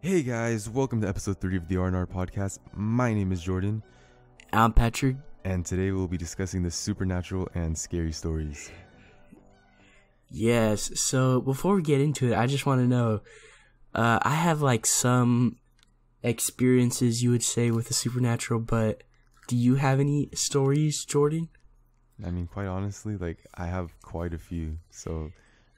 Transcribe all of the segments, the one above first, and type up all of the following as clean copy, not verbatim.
Hey guys, welcome to episode 3 of the RnR podcast. My name is Jordan, I'm Patrick. and today we'll be discussing the supernatural and scary stories. Yes, so before we get into it, I just want to know, I have some experiences, you would say, with the supernatural, but do you have any stories, Jordan? I mean, quite honestly, I have quite a few. So,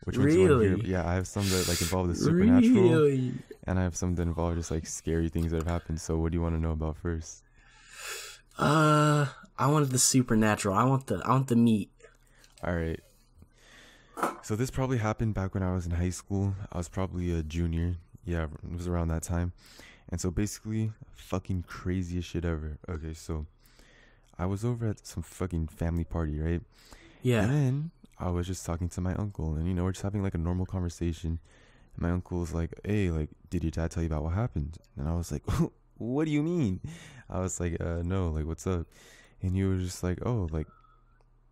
which ones do you want to hear? Really? Yeah, I have some that involve the supernatural, Really? and I have some that involve just scary things that have happened. So, what do you want to know about first? I wanted the supernatural. I want the meat. All right. So this probably happened back when I was in high school. I was probably a junior. Yeah, it was around that time. And so basically, fucking craziest shit ever. Okay, so I was over at some fucking family party, right? Yeah. And then I was just talking to my uncle, and we're just having a normal conversation. And my uncle was like, "Hey, did your dad tell you about what happened?" And I was like, "What do you mean?" I was like, "No, what's up?" And he was just like, "Oh,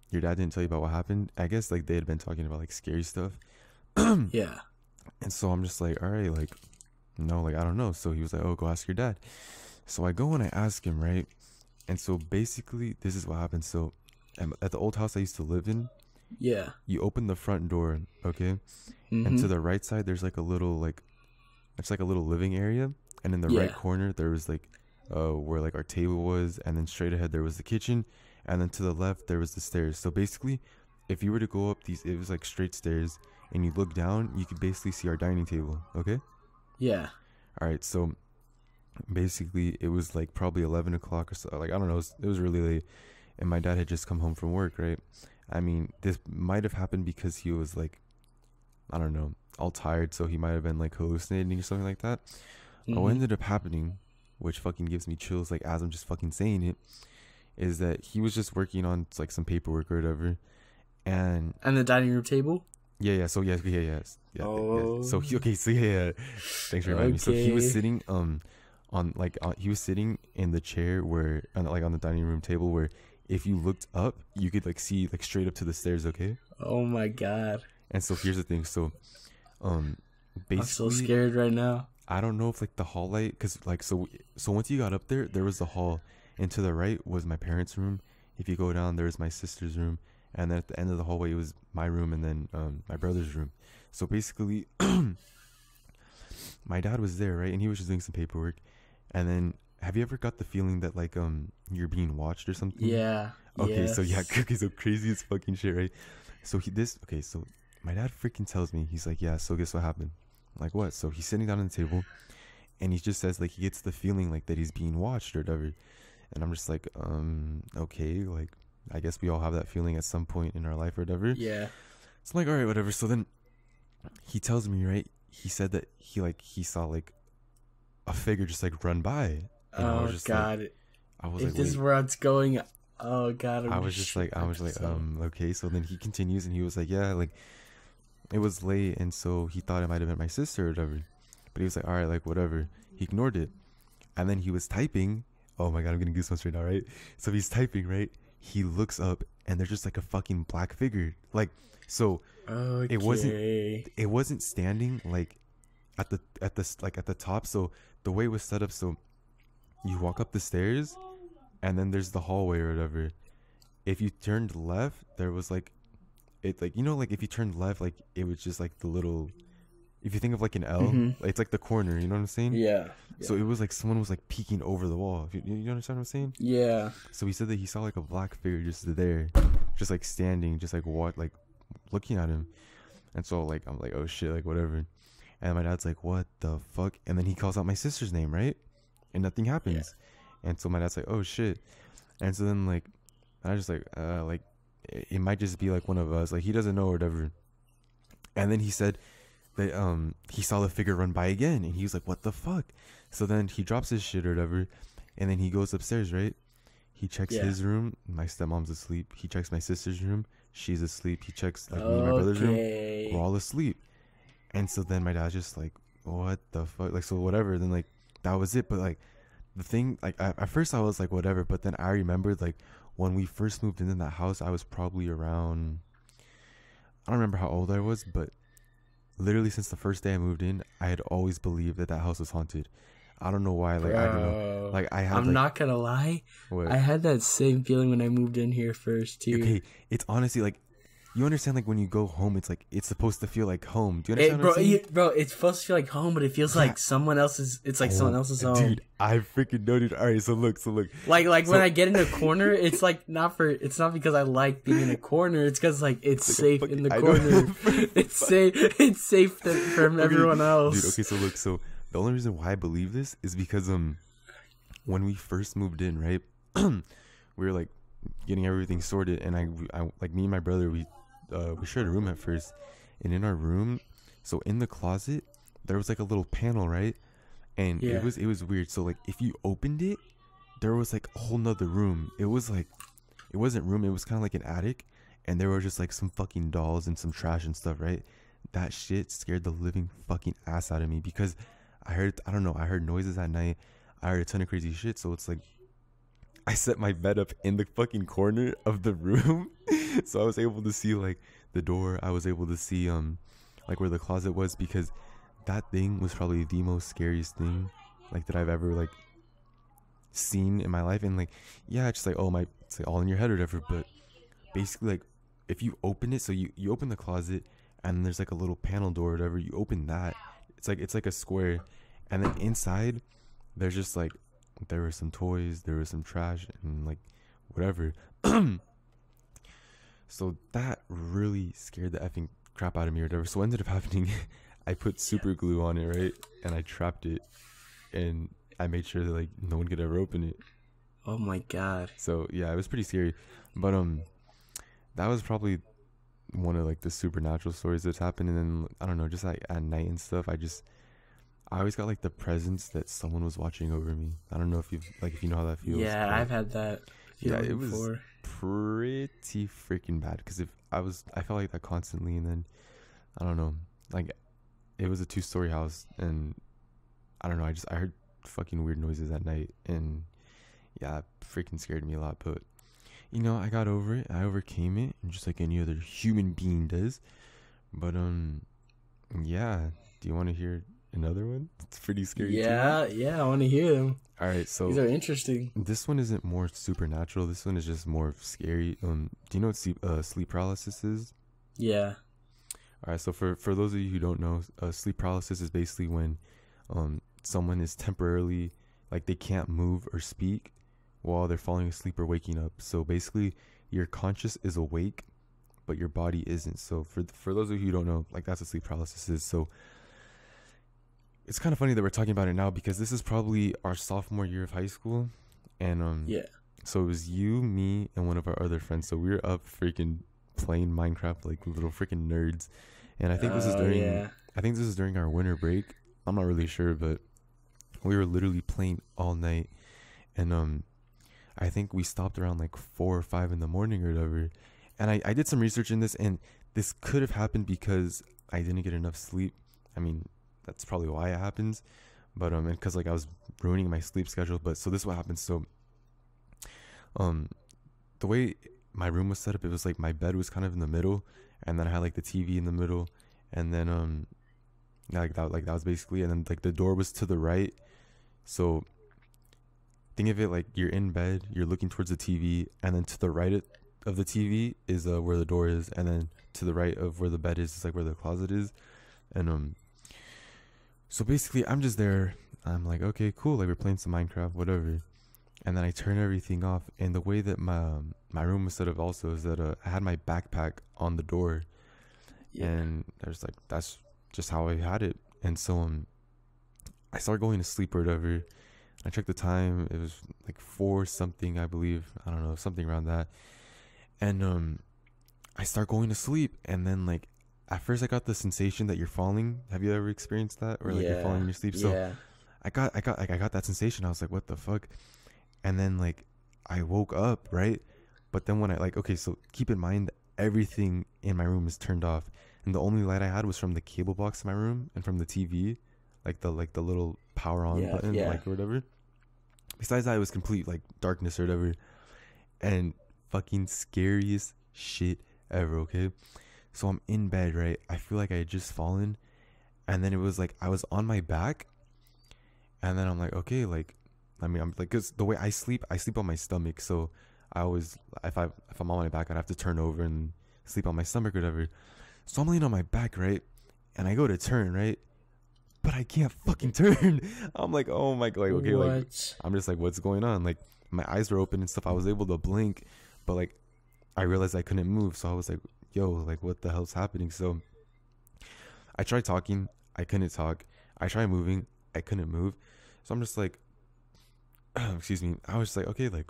your dad didn't tell you about what happened?" I guess they had been talking about scary stuff. Yeah. And so I'm just like, all right, no, I don't know. So he was like, "Oh, go ask your dad." So I go and I ask him, right? And so basically, this is what happened. So at the old house I used to live in, Yeah. you open the front door, okay? And to the right side, there's a little, it's a little living area. And in the right Yeah. corner, there was where our table was. And then straight ahead, there was the kitchen. And then to the left, there was the stairs. So basically, if you were to go up these, it was straight stairs. And you look down, you could basically see our dining table, okay? Yeah. All right, so basically it was probably 11 o'clock or so. I don't know, it was really late. And my dad had just come home from work, right? I mean, this might have happened because he was I don't know, all tired. So he might have been hallucinating or something like that. What ended up happening, which fucking gives me chills, as I'm just fucking saying it, is that he was just working on some paperwork or whatever. And the dining room table? yeah. So yeah. Oh. So yeah. Thanks for reminding me. So he was sitting he was sitting in the chair where on the dining room table where if you looked up you could see straight up to the stairs, okay? Oh my god. And so here's the thing. So basically I'm so scared right now. I don't know if the hall light, because so once you got up there was the hall, and to the right was my parents' room. If you go down, there was my sister's room. And then at the end of the hallway, it was my room and then my brother's room. So basically, my dad was there, right? And he was just doing some paperwork. And then, have you ever got the feeling that you're being watched or something? Yeah. Okay, yes. so yeah, okay, so crazy as fucking shit, right? So so my dad freaking tells me, he's like, "Yeah, so guess what happened?" I'm like, "What?" So he's sitting down on the table, and he just says he gets the feeling that he's being watched or whatever. And I'm just like, okay, I guess we all have that feeling at some point in our life or whatever. Yeah. So I'm like, all right, whatever. So then he tells me, right? He said that he saw a figure just run by. And I was just god. I was If like, this is wait. where it's going, oh god. I was just okay. So then he continues and he was like, yeah, it was late. And so he thought it might have been my sister or whatever. But he was like, all right, whatever. He ignored it. And then he was typing. Oh my god, I'm getting goosebumps right now, right? So he's typing, right? He looks up and there's just a fucking black figure. So Okay. it wasn't standing at the top. So the way it was set up, so you walk up the stairs and then there's the hallway or whatever. If you turned left, there was it if you turned left, it was just the little, if you think of an L, it's the corner, you know what I'm saying? Yeah. So it was someone was peeking over the wall. You understand what I'm saying? Yeah. So he said that he saw a black figure just there, just standing, just looking at him. And so I'm like, oh shit, whatever. And my dad's like, what the fuck? And then he calls out my sister's name, right? And nothing happens. Yeah. And so my dad's like, oh shit. And so then I just it might just be one of us. He doesn't know or whatever. And then he said that he saw the figure run by again, and he was like, what the fuck? So then he drops his shit or whatever, and then he goes upstairs, right? He checks his room. My stepmom's asleep. He checks my sister's room. She's asleep. He checks me and my brother's room. We're all asleep. And so then my dad's just what the fuck? So whatever. Then that was it. But the thing, at first I was whatever. But then I remembered when we first moved into that house, I was probably around, I don't remember how old I was, but literally since the first day I moved in, I had always believed that that house was haunted. I don't know why. Like, I don't know. Like, I had. I'm like, not gonna lie. what? I had that same feeling when I moved in here first too. Okay, it's honestly like, you understand, like, when you go home, it's like, it's supposed to feel like home. Do you understand what I'm saying? Bro, it's supposed to feel like home, but it feels like someone else's. It's like someone else's home. Dude, I freaking know, dude. All right, so look. Like when I get in a corner, it's like it's not because I like being in a corner. It's because like it's safe in the corner. It's safe from everyone else. Dude, okay, so look, so the only reason why I believe this is because when we first moved in, right, we were like getting everything sorted, and I like, me and my brother, we shared a room at first, and in our room, so in the closet there was like a little panel, right, and it was weird. So like, if you opened it, there was like a whole nother room. It was like, it wasn't room, it was kind of like an attic, and there were just like some fucking dolls and some trash and stuff, right? That shit scared the living fucking ass out of me, because I heard noises at night. I heard a ton of crazy shit. So it's like, I set my bed up in the fucking corner of the room. So I was able to see like the door. I was able to see like where the closet was, because that thing was probably the most scariest thing like that I've ever like seen in my life. And like, yeah, it's just like, it's like all in your head or whatever, but basically, like, if you open it, so you open the closet, and there's like a little panel door or whatever, you open that, it's like a square, and then inside there's just like, there were some toys, there was some trash, and like whatever. So that really scared the effing crap out of me or whatever. So what ended up happening, I put super glue on it, right, and I trapped it, and I made sure that like no one could ever open it. Oh my god. So yeah, it was pretty scary. But that was probably one of like the supernatural stories that's happened. And then I don't know, just like at night and stuff, I always got like the presence that someone was watching over me. I don't know if if you know how that feels. Yeah, I've had that. Yeah, it before. was pretty freaking bad, because I felt like that constantly. And then I don't know, like, it was a 2-story house, and I don't know, I heard fucking weird noises at night, and yeah, it freaking scared me a lot. But you know, I got over it. I overcame it, and just like any other human being does. But yeah, do you want to hear another one? It's pretty scary too. Yeah, I want to hear them. All right, so these are interesting. This one isn't more supernatural. This one is just more scary. Do you know what sleep paralysis is? Yeah. All right, so for those of you who don't know, sleep paralysis is basically when someone is temporarily, like, they can't move or speak while they're falling asleep or waking up. So basically, your conscious is awake, but your body isn't. So for those of you who don't know, like, that's what sleep paralysis is. So it's kind of funny that we're talking about it now, because this is probably our sophomore year of high school, and yeah. So it was you, me, and one of our other friends. So we were up freaking playing Minecraft like little freaking nerds, and I think this is during our winter break. I'm not really sure, but we were literally playing all night, and I think we stopped around like 4 or 5 in the morning or whatever. And I did some research in this, and this could have happened because I didn't get enough sleep. I mean, that's probably why it happens, but and because like I was ruining my sleep schedule. But so this is what happens. So the way my room was set up, it was like my bed was kind of in the middle, and then I had like the TV in the middle, and then that was basically, and then like the door was to the right. So think of it like you're in bed, you're looking towards the TV, and then to the right of the TV is where the door is, and then to the right of where the bed is like where the closet is. And so basically I'm just there, I'm like, okay, cool, like we're playing some Minecraft, whatever. And then I turn everything off, and the way that my room was set up also is that I had my backpack on the door, and there's like, that's just how I had it. And so I started going to sleep or whatever. I checked the time, it was like 4 something, I believe, I don't know, something around that. And I start going to sleep, and then like at first I got the sensation that you're falling. Have you ever experienced that, or like you're falling in your sleep? So I got that sensation. I was like, what the fuck? And then like I woke up, right? But then when I okay, so keep in mind everything in my room is turned off, and the only light I had was from the cable box in my room and from the TV, like the little power on button, like or whatever. Besides that, it was complete like darkness or whatever, and fucking scariest shit ever. Okay, so I'm in bed, right? I feel like I had just fallen, And then it was like I was on my back, and then I'm like, okay, like, I mean, I'm like, cause the way I sleep on my stomach. So I always, if I'm on my back, I'd have to turn over and sleep on my stomach or whatever. So I'm laying on my back, right? And I go to turn, right? But I can't fucking turn. I'm like, oh my god, like, okay, What? like, I'm just like, what's going on? Like, my eyes were open and stuff. I was able to blink, but like, I realized I couldn't move. So I was like, yo, like, what the hell's happening? So I tried talking, I couldn't talk. I tried moving, I couldn't move. So I'm just like, excuse me. I was just like, okay, like,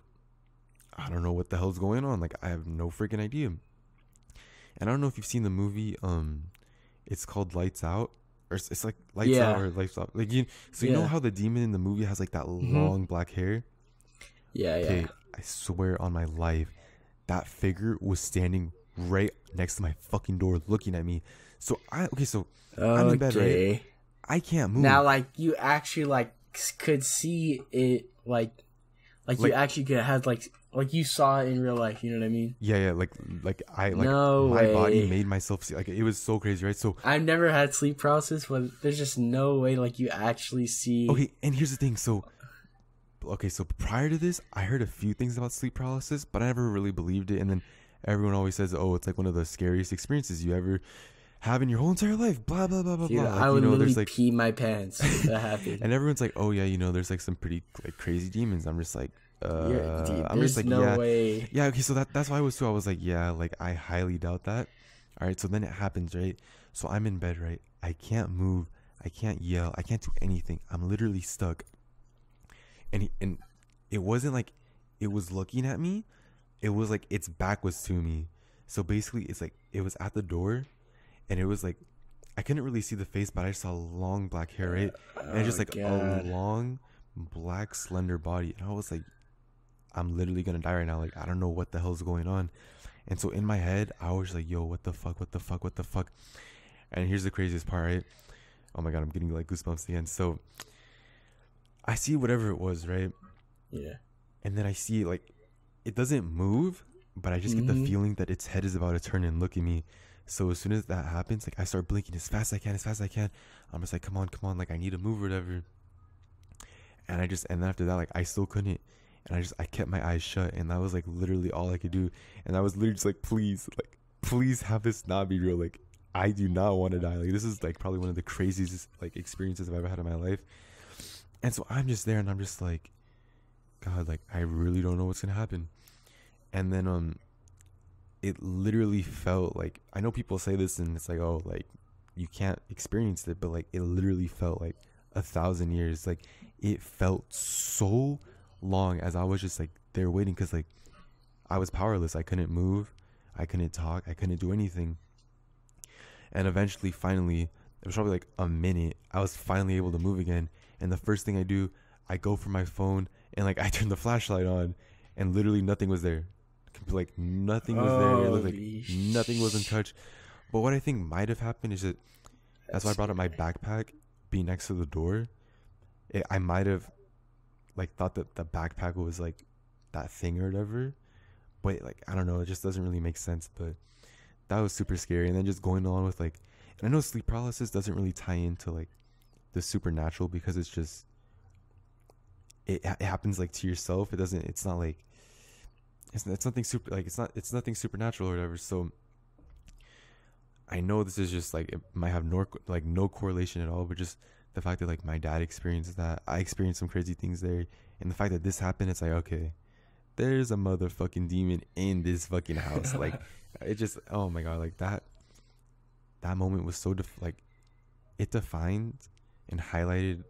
I don't know what the hell's going on. Like, I have no freaking idea. And I don't know if you've seen the movie. It's called Lights Out, or it's like Lights Out or Lights Out. Like, you know how the demon in the movie has like that long black hair. Yeah. I swear on my life, that figure was standing right next to my fucking door, looking at me. So I'm in bed, right? I can't move. Now, like, you actually like could see it, like you actually could have like you saw it in real life. You know what I mean? Yeah. Like I like no my way. body made myself see. Like, it was so crazy, right? So I've never had sleep paralysis, but there's just no way like you actually see. Okay, and here's the thing. So prior to this, I heard a few things about sleep paralysis, but I never really believed it. And then everyone always says, "Oh, it's like one of the scariest experiences you ever have in your whole entire life." Blah blah blah blah Dude, blah. Like, I would literally like, pee my pants if that happened. And everyone's like, "Oh yeah, there's like some pretty like crazy demons." I'm just like, Dude, I'm just like, no way. Yeah, okay, so that's why I was too. I was like, yeah, like, I highly doubt that. All right, so then it happens, right? So I'm in bed, right? I can't move, I can't yell, I can't do anything. I'm literally stuck. And it wasn't like it was looking at me. It was like its back was to me. So basically, it's like it was at the door, and it was like I couldn't really see the face, but I saw long black hair, right? And just like a long black slender body, and I was like, I'm literally gonna die right now. Like, I don't know what the hell's going on. And so in my head, I was like, yo, what the fuck? And here's the craziest part, right? Oh my god, I'm getting like goosebumps again. So I see whatever it was, right? Yeah. And then I see like it doesn't move, but I just get the feeling that its head is about to turn and look at me. So as soon as that happens, like, I start blinking as fast as I can. I'm just like, come on, like, I need to move or whatever. And then after that, like, I still couldn't. And I kept my eyes shut, and that was like literally all I could do. And I was literally just like, please have this not be real. Like, I do not want to die. Like, this is like probably one of the craziest like experiences I've ever had in my life. And so I'm just there, and I'm just like, God, like, I really don't know what's gonna happen. And then it literally felt like, I know people say this and it's like, oh, like, you can't experience it, but like, it literally felt like 1,000 years. Like, it felt so long as I was just like there waiting, because like I was powerless. I couldn't move, I couldn't talk, I couldn't do anything. And eventually, finally, it was probably like a minute, I was finally able to move again. And the first thing I do, I go for my phone, and like I turn the flashlight on, and literally nothing was there. Like, nothing was there. It looked like nothing was untouched. But what I think might have happened is that that's why I brought up my backpack being next to the door. I might have like thought that the backpack was like that thing or whatever, but like, I don't know, it just doesn't really make sense. But that was super scary. And then just going on with like, and I know sleep paralysis doesn't really tie into like the supernatural, because it's just it happens like to yourself. It's not like it's nothing super, like, it's nothing supernatural or whatever. So I know this is just like, it might have no correlation at all, but just the fact that like my dad experienced that, I experienced some crazy things there, and the fact that this happened, it's like, okay, there's a motherfucking demon in this fucking house. Like, it just, oh my god, like that moment was so it defined and highlighted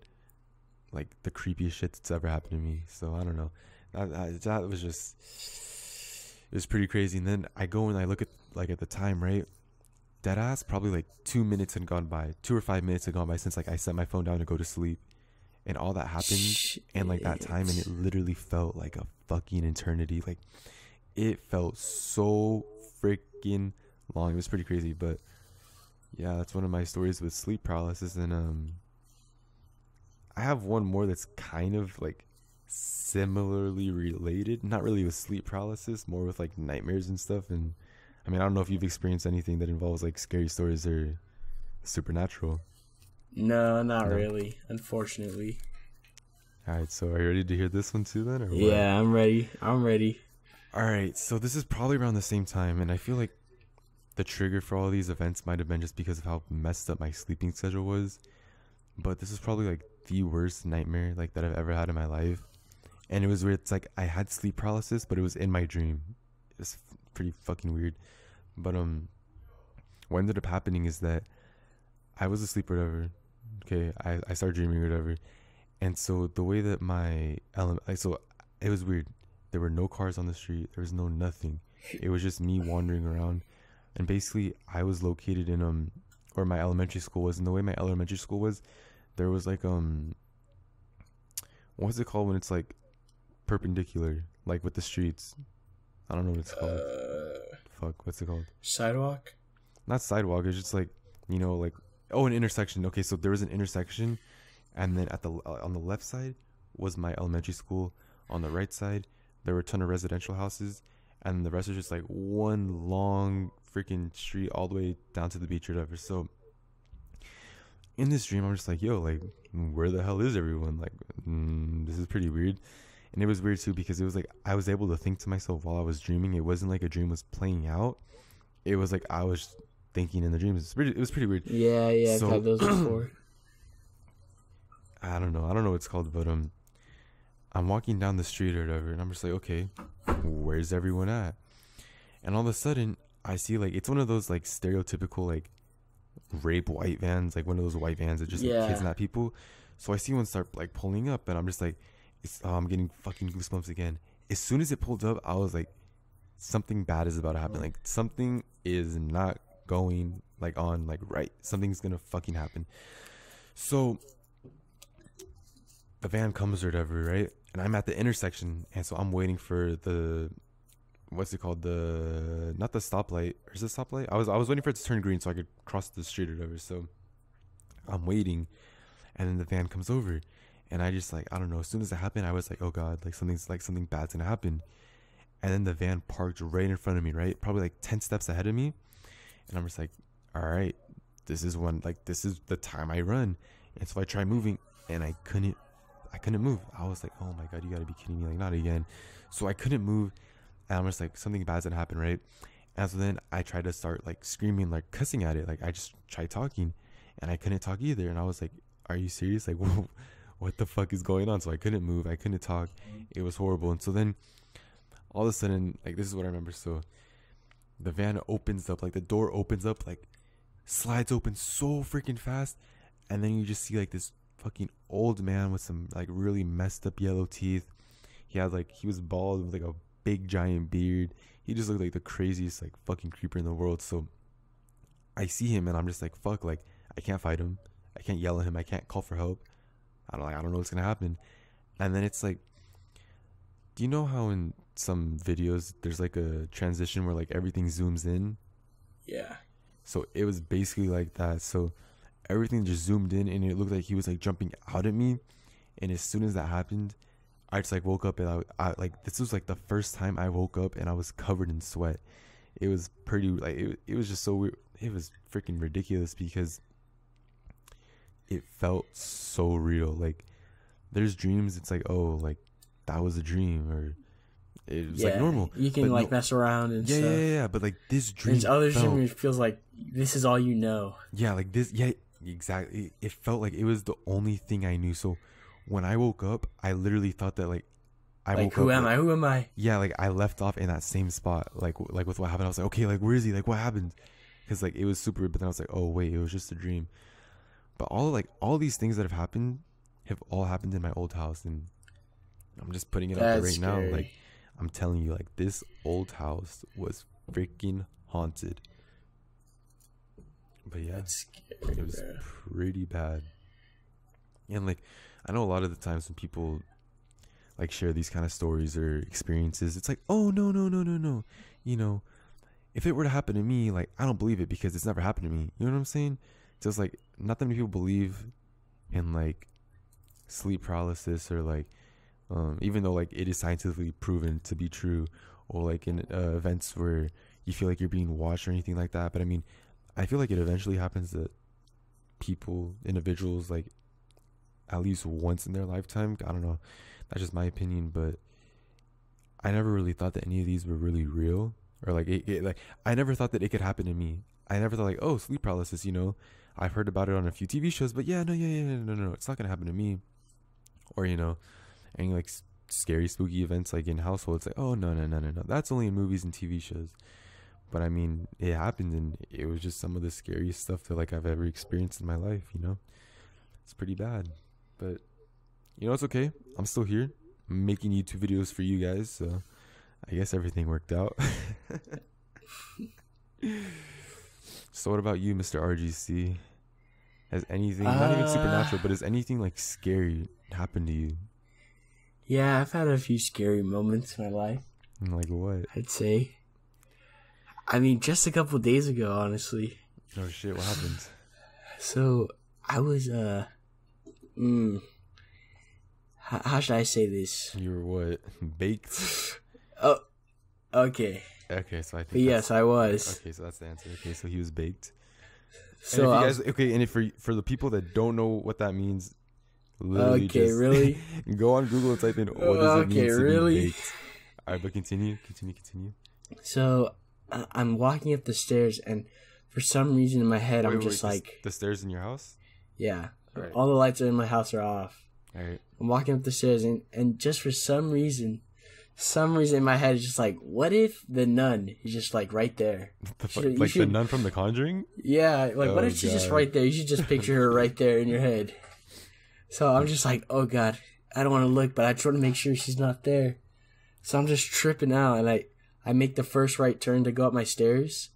like the creepiest shit that's ever happened to me. So I don't know, that was just, it was pretty crazy. And then I go and I look at like at the time, right? Deadass, probably like 2 minutes had gone by, 2 or 5 minutes had gone by since like I set my phone down to go to sleep, and all that happened in like that time, and it literally felt like a fucking eternity. Like, it felt so freaking long. It was pretty crazy. But yeah, that's one of my stories with sleep paralysis. And I have one more that's kind of like similarly related, not really with sleep paralysis, more with like nightmares and stuff. And I mean, I don't know if you've experienced anything that involves like scary stories or supernatural. No, not No? really. Unfortunately. Alright, so are you ready to hear this one too then, or what? Yeah, I'm ready. I'm ready. Alright, so this is probably around the same time, and I feel like the trigger for all these events might have been just because of how messed up my sleeping schedule was. But this is probably like the worst nightmare like that I've ever had in my life. And it was weird. It's like I had sleep paralysis, but it was in my dream. It's pretty fucking weird. But what ended up happening is that I was asleep or whatever. Okay, I started dreaming or whatever. And so the way that my element, like, so it was weird. There were no cars on the street. There was no nothing. It was just me wandering around. And basically, I was located in where my elementary school was. And the way my elementary school was, there was like what's it called when it's like perpendicular, like with the streets? I don't know what it's called. Fuck, what's it called? Sidewalk? Not sidewalk. It's just like, you know, like, oh, an intersection. Okay, so there was an intersection, and then on the left side was my elementary school. On the right side, there were a ton of residential houses, and the rest was just like one long freaking street all the way down to the beach or whatever. So in this dream, I'm just like, yo, like, where the hell is everyone? Like, this is pretty weird. And it was weird too because it was like I was able to think to myself while I was dreaming. It wasn't like a dream was playing out. It was like I was thinking in the dream. It was pretty weird. Yeah, I've had those before. I don't know what it's called, but I'm walking down the street or whatever, and I'm just like, okay, where's everyone at? And all of a sudden, I see like it's one of those like stereotypical like rape white vans, like one of those white vans that just like, kidnap people. So I see one start like pulling up, and I'm just like, I'm getting fucking goosebumps again. As soon as it pulled up, I was like, something bad is about to happen. Like something is not going like on like right. Something's gonna fucking happen. So the van comes or whatever, right? And I'm at the intersection, and so I'm waiting for the what's it called? Not the stoplight. Or is it a stoplight? I was waiting for it to turn green so I could cross the street or whatever. So I'm waiting, and then the van comes over, and I just like, I don't know. As soon as it happened, I was like, oh god, like something bad's gonna happen. And then the van parked right in front of me, right? Probably like 10 steps ahead of me. And I'm just like, all right, this is the time I run. And so I tried moving, and I couldn't move. I was like, oh my god, you gotta be kidding me, like not again. So I couldn't move, and I'm just like, something bad's gonna happen, right? And so then I tried to start like screaming, like cussing at it. Like I just tried talking, and I couldn't talk either. And I was like, are you serious? Like, what the fuck is going on? So I couldn't move, I couldn't talk. It was horrible. And so then all of a sudden, like, this is what I remember. So the van opens up, like the door opens up, like slides open so freaking fast, and then you just see like this fucking old man with some like really messed up yellow teeth. He was bald with like a big giant beard. He just looked like the craziest like fucking creeper in the world. So I see him, and I'm just like, fuck, like I can't fight him, I can't yell at him, I can't call for help. I don't know what's gonna happen. And then it's like, do you know how in some videos there's like a transition where like everything zooms in? Yeah. So it was basically like that. So everything just zoomed in, and it looked like he was like jumping out at me. And as soon as that happened, I just like woke up, and I like, this was like the first time I woke up and I was covered in sweat. It was pretty like it was just so weird. It was freaking ridiculous because it felt so real. Like there's dreams, it's like, oh, like that was a dream, or it was like normal. You can like mess around and stuff. Yeah. But like this dream, there's other dream, it feels like this is all you know. Yeah, like this. Yeah, exactly. It felt like it was the only thing I knew. So when I woke up, I literally thought that like I woke who up. am I? Who am I? Yeah, like I left off in that same spot. Like with what happened, I was like, okay, like where is he? Like what happened? Because like it was super. But then I was like, oh wait, it was just a dream. But all these things that have happened have all happened in my old house, and I'm just putting it out there right now. Like I'm telling you, like this old house was freaking haunted. But yeah, it was pretty bad. And like I know a lot of the times when people like share these kind of stories or experiences, it's like, oh no, you know, if it were to happen to me, like I don't believe it because it's never happened to me. You know what I'm saying? So it's like not that many people believe in like sleep paralysis, or like even though like it is scientifically proven to be true, or like in events where you feel like you're being watched or anything like that. But I mean, I feel like it eventually happens that individuals, like at least once in their lifetime. I don't know. That's just my opinion, but I never really thought that any of these were really real, or like like I never thought that it could happen to me. I never thought like, oh, sleep paralysis, I've heard about it on a few TV shows, but yeah, no, it's not gonna happen to me. Or any like scary, spooky events like in households, like, oh no, that's only in movies and TV shows. But I mean, it happened, and it was just some of the scariest stuff that like I've ever experienced in my life. It's pretty bad, but it's okay. I'm still here. I'm making YouTube videos for you guys, so I guess everything worked out. So what about you, Mr. RGC? Has anything, not even supernatural, but has anything like scary happened to you? Yeah, I've had a few scary moments in my life. Like what? I'd say. I mean, just a couple days ago, honestly. Oh shit, what happened? So, I was, how should I say this? You were what? Baked? Oh, okay. Okay, so I think. But yes, I was. Okay, so that's the answer. Okay, so he was baked. So and if you guys, and if for the people that don't know what that means, literally okay, just really? go on Google and type in what does it mean to really? be baked. All right, but continue. So I'm walking up the stairs, and for some reason in my head, I'm just like the stairs in your house. Yeah, right. All the lights in my house are off. All right. I'm walking up the stairs, and just for some reason in my head is just like, what if the nun is just like right there? The nun from The Conjuring? Yeah, like what if she's just right there? You should just picture her right there in your head. So I'm just like, oh god, I don't want to look, but I try to make sure she's not there. So I'm just tripping out, and I make the first right turn to go up my stairs.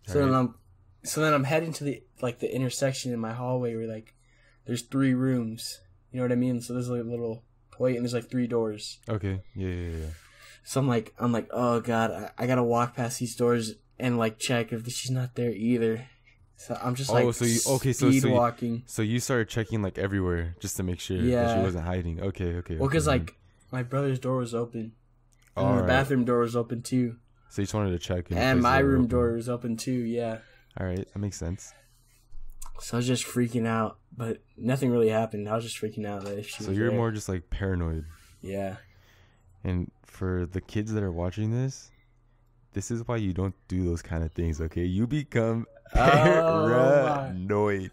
So then I'm heading to the intersection in my hallway where like there's 3 rooms. You know what I mean? So there's like a little point, and there's like 3 doors. Okay. Yeah. So I'm like, oh god, I gotta walk past these doors and like check if she's not there either. So I'm just like, speed walking. So you started checking like everywhere just to make sure that she wasn't hiding. Okay. Well, because like my brother's door was open, and the bathroom door was open too. So you just wanted to check. And my room door was open too. Yeah. All right, that makes sense. So I was just freaking out, but nothing really happened. I was just freaking out that if she was you're there. More just like paranoid. Yeah. And for the kids that are watching this is why you don't do those kind of things, okay? You become paranoid.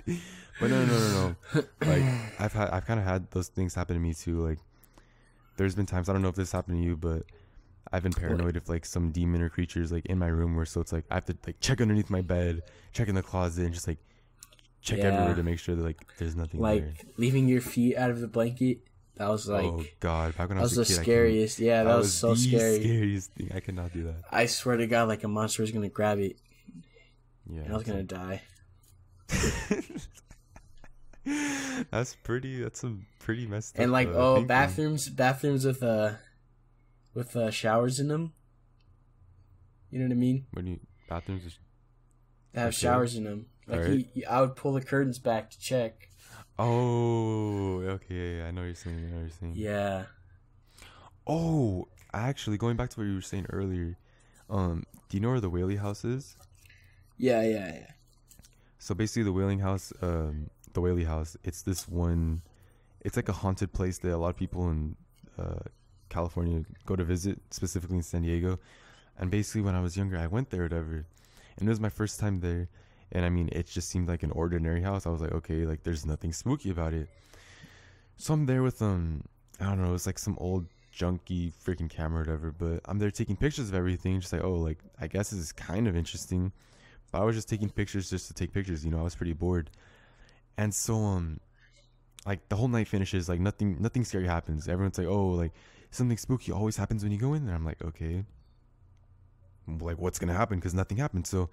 But no. Like I've kind of had those things happen to me too. Like there's been times, I don't know if this happened to you, but I've been paranoid if like some demon or creatures like in my room, where so it's like I have to like check underneath my bed, check in the closet, and just like check everywhere to make sure that like there's nothing like there. Leaving your feet out of the blanket. That was like, oh god, back when I was the a kid, scariest. Yeah, that was so scary. Scariest thing. I could not do that. I swear to God, like a monster was gonna grab it. Yeah, and I was gonna die. That's some pretty messed up. And like bathrooms with showers in them. You know what I mean? When you bathrooms that have showers in them. Like I would pull the curtains back to check. Oh, okay. I know what you're saying. Yeah. Oh, actually, going back to what you were saying earlier, do you know where the Whaley House is? Yeah. So basically, the Whaley House, it's this one. It's like a haunted place that a lot of people in California go to visit, specifically in San Diego. And basically, when I was younger, I went there, whatever, and it was my first time there. And I mean, it just seemed like an ordinary house. I was like, okay, like there's nothing spooky about it. So I'm there with I don't know, it's like some old junky freaking camera or whatever. But I'm there taking pictures of everything, just like, oh, like I guess this is kind of interesting. But I was just taking pictures just to take pictures. I was pretty bored. And so like the whole night finishes, like nothing scary happens. Everyone's like, oh, like something spooky always happens when you go in there. I'm like, okay, like what's gonna happen? Because nothing happened. So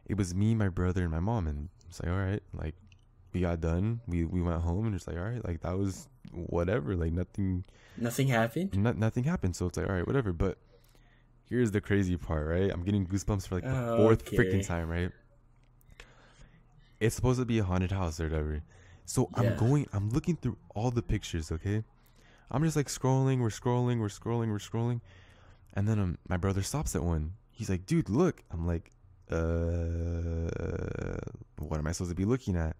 it was me, my brother, and my mom, and it's like, all right, like we got done. We went home, and it's like, all right, like that was whatever. Like nothing happened. Nothing happened. So it's like, all right, whatever. But here's the crazy part, right? I'm getting goosebumps for like the fourth freaking time, right? It's supposed to be a haunted house or whatever. So I'm looking through all the pictures, okay? I'm just like scrolling, we're scrolling. And then my brother stops at one. He's like, dude, look. I'm like, what am I supposed to be looking at?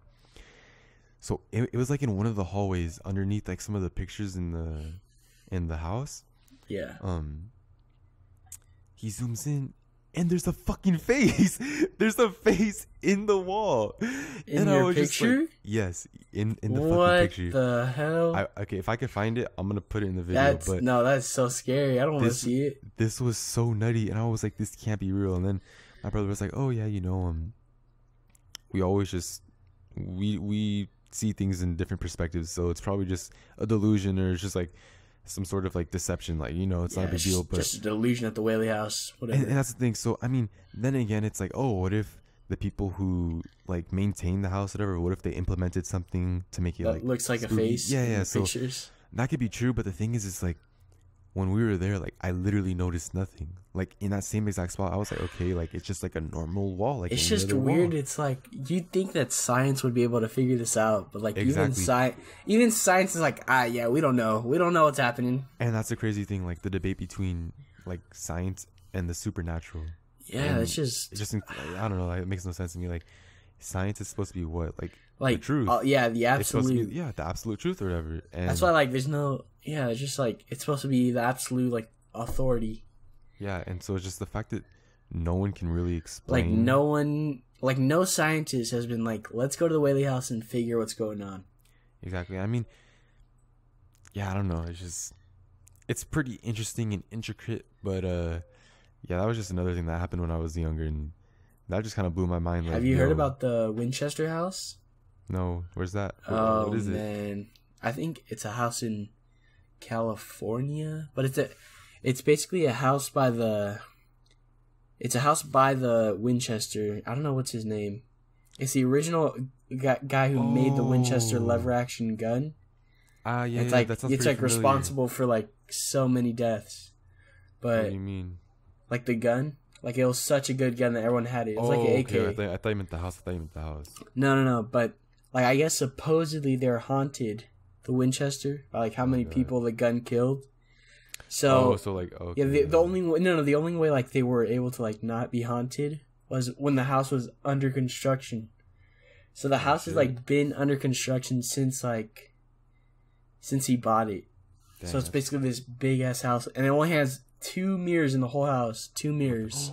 So it was like in one of the hallways underneath like some of the pictures in the house. Yeah. He zooms in and there's a fucking face. There's a face in the wall. In your picture? Like, yes, in the what fucking picture. What the hell? Okay, if I can find it, I'm gonna put it in the video. That's so scary. I don't want to see it. This was so nutty, and I was like, this can't be real. And then my brother was like, oh yeah, we always just we see things in different perspectives, so it's probably just a delusion, or it's just like some sort of like deception, like it's not a big deal, but just a delusion at the Whaley House, whatever. And that's the thing. So I mean, then again, it's like, oh, what if the people who like maintain the house, whatever, what if they implemented something to make it that like looks like spooky? a face? Yeah. So pictures. That could be true, but the thing is like when we were there, like I literally noticed nothing. Like in that same exact spot, I was like, okay, like it's just like a normal wall. Like it's just weird. It's like you'd think that science would be able to figure this out, but like exactly. even science is like, yeah, we don't know what's happening. And that's the crazy thing, like the debate between like science and the supernatural. Yeah, it's just I don't know. Like, it makes no sense to me. Like science is supposed to be what, like the truth. The absolute. It's supposed to be, the absolute truth or whatever. And that's why like there's no. Yeah, it's just like it's supposed to be the absolute like authority. Yeah, and so it's just the fact that no one can really explain. No scientist has been like, let's go to the Whaley House and figure what's going on. Exactly. I mean, yeah, I don't know. It's pretty interesting and intricate, but yeah, that was just another thing that happened when I was younger, and that just kind of blew my mind. Like, have you heard about the Winchester House? No, where's that? What is it? I think it's a house in California, but it's basically a house by the Winchester. I don't know what's his name. It's the original guy who made the Winchester lever action gun. Yeah, it's like it's like familiar. Responsible for like so many deaths. But what do you mean? Like the gun, like it was such a good gun that everyone had it. It was like an AK. Okay. I thought you meant the house. No. But like I guess supposedly they're haunted. The Winchester, by like how many people the gun killed. So the only way like they were able to like not be haunted was when the house was under construction. So the house has like been under construction since he bought it. Damn. So it's basically this big ass house, and it only has 2 mirrors in the whole house. 2 mirrors.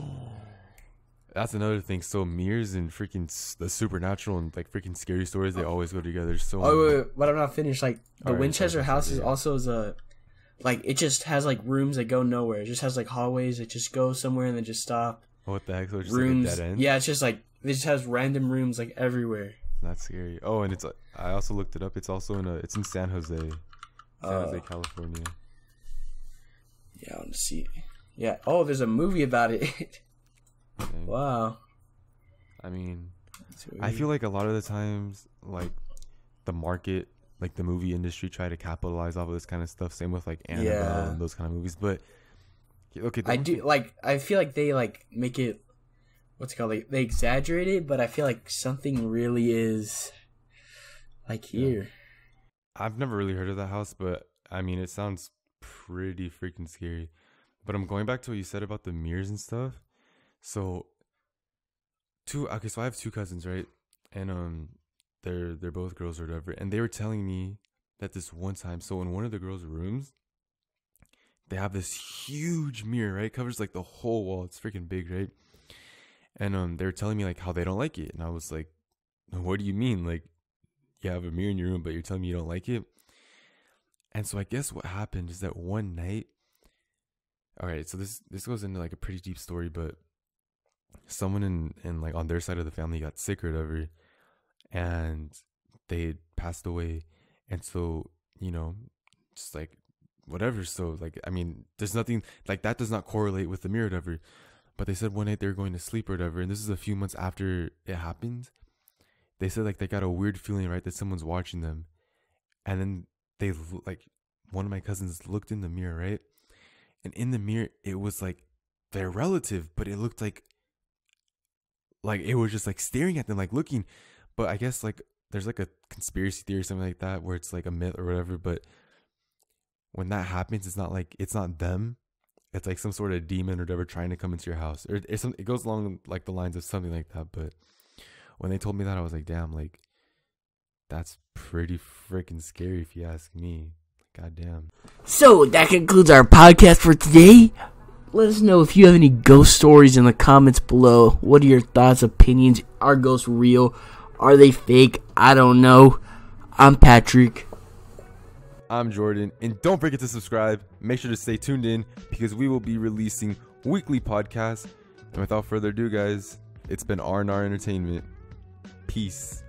That's another thing. So mirrors and freaking the supernatural and like freaking scary stories, they always go together. So wait, but I'm not finished. Like the Winchester house is also like it just has like rooms that go nowhere. It just has like hallways that just go somewhere and then just stop. What the heck? So it's just rooms, like a dead end? Yeah, it's just like it just has random rooms like everywhere. That's scary. Oh, and it's I also looked it up. It's also it's in San Jose, California. Yeah, I want to see. Yeah. Oh, there's a movie about it. Wow. I mean, I feel like a lot of the times, like the market, like the movie industry, try to capitalize off of this kind of stuff. Same with like Annabelle and those kind of movies. But okay, I feel like they like make it. What's it called? They exaggerate it, but I feel like something really is like here. Yeah. I've never really heard of that house, but I mean, it sounds pretty freaking scary. But I'm going back to what you said about the mirrors and stuff. So so I have 2 cousins, right? And they're both girls or whatever, and they were telling me that this one time, so in one of the girls' rooms, they have this huge mirror, right? It covers like the whole wall. It's freaking big, right? And they were telling me like how they don't like it, and I was like, what do you mean? Like, you have a mirror in your room, but you're telling me you don't like it? And so I guess what happened is that one night, all right, so this goes into like a pretty deep story, but someone in like on their side of the family got sick or whatever, and they had passed away, and so just like whatever. So like, I mean, there's nothing like that does not correlate with the mirror or whatever. But they said one night they were going to sleep or whatever, and this is a few months after it happened. They said like they got a weird feeling, right, that someone's watching them, and then they like one of my cousins looked in the mirror, right, and in the mirror it was like their relative, but it looked like it was just like staring at them, like looking. But I guess like there's like a conspiracy theory or something like that where it's like a myth or whatever. But when that happens, it's not them. It's like some sort of demon or whatever trying to come into your house. Or it goes along like the lines of something like that. But when they told me that, I was like, damn, like That's pretty freaking scary if you ask me. Goddamn. So that concludes our podcast for today. Let us know if you have any ghost stories in the comments below. What are your thoughts, opinions? Are ghosts real? Are they fake? I don't know. I'm Patrick. I'm Jordan. And don't forget to subscribe. Make sure to stay tuned in because we will be releasing weekly podcasts. And without further ado, guys, it's been RnR Entertainment. Peace.